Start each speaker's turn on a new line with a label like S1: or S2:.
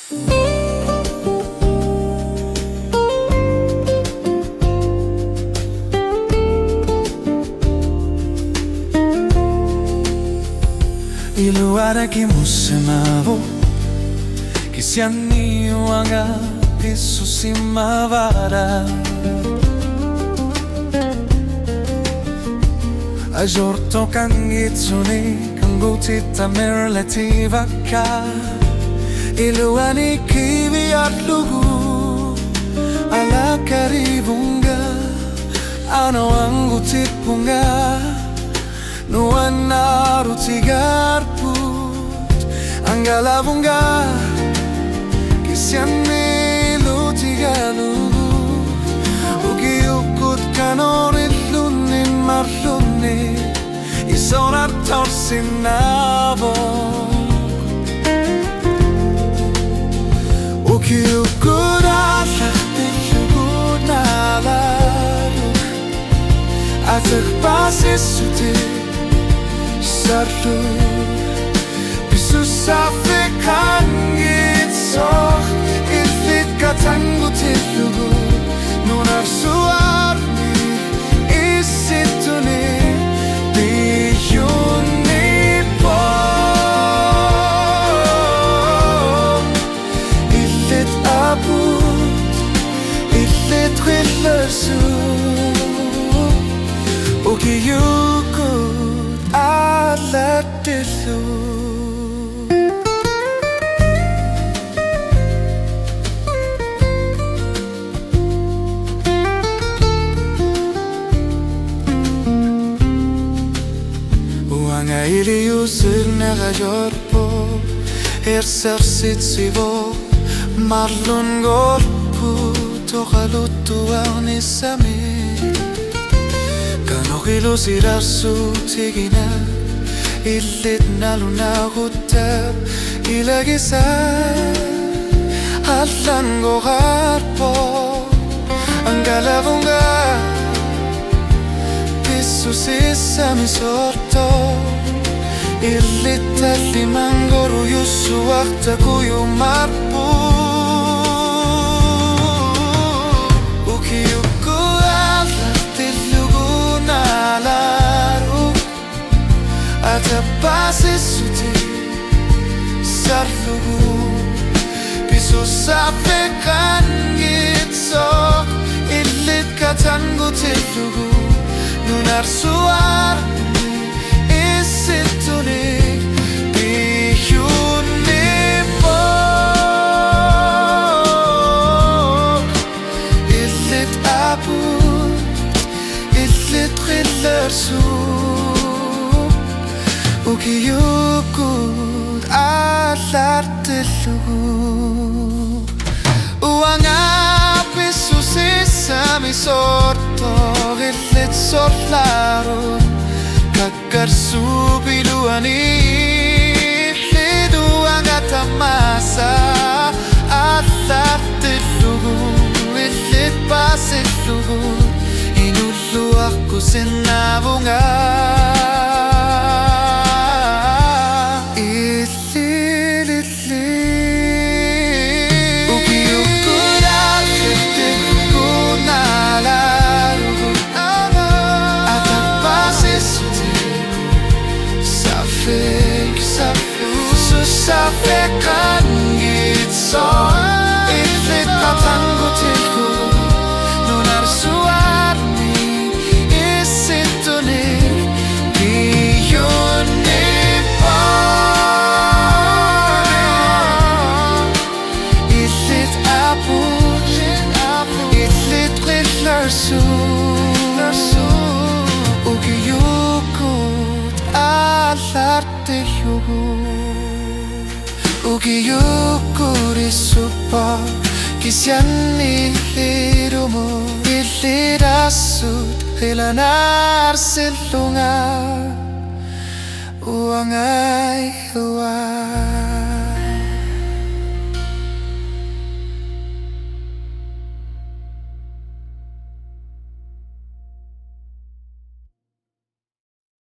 S1: Iluada kimusemavo kisianiwanga pisusimavara Ajorto kangitsuni kangutita merletivaka Iluani kiviarlugu ala karibunga ano wangu tipunga Nuanaru tigarput Angalavunga Kisianilu tigalugu Ukiukkut kanorillunin marlunni Isonar torsinavo Ukiukkut Aallartillugu Naalaaruk Atakpasisuti Sarlu Bisusafekangit soh Illit katangutillugu Nunarsuarni Isituni Biyuni po Illit abut Illit rillersu Ukiukkut Aallartillugu Uanga iliusirnega jorpo Ersarsitsivo Marlun golpu Toqaluttu arnisami Kanoqilu sirarsu tigina Illit nalunagutab ilagisa Allan gogarpo Angalavunga Pissusissami sorto Illit tallimangoru yussu waqta kuyu marpu Naalaaruk Atapasisuti Sarlugu Bisusafekangit soh Illit katangutillugu Nunarsuarni Isituni Biyuni po Illit abut Illit rillersu Ukiukkut Aallartillugu Uanga pissusissami sorto Illit sollaru Kakkarsu biluani Illit uanga tamasa Aallartillugu Illit pasillugu Inullu aku sinavunga Ukiukkut Aallartillugu Naalaaruk Atapasisuti Susafekangit soh Illit katangutillugu Nunarsuarni Isituni Biyuni po Illit abut Illit rillersu Ukiukkut Aallartillugu Ukiukkut isuppa Kisianillirumu Illirassut Hilanarsilunga Uanga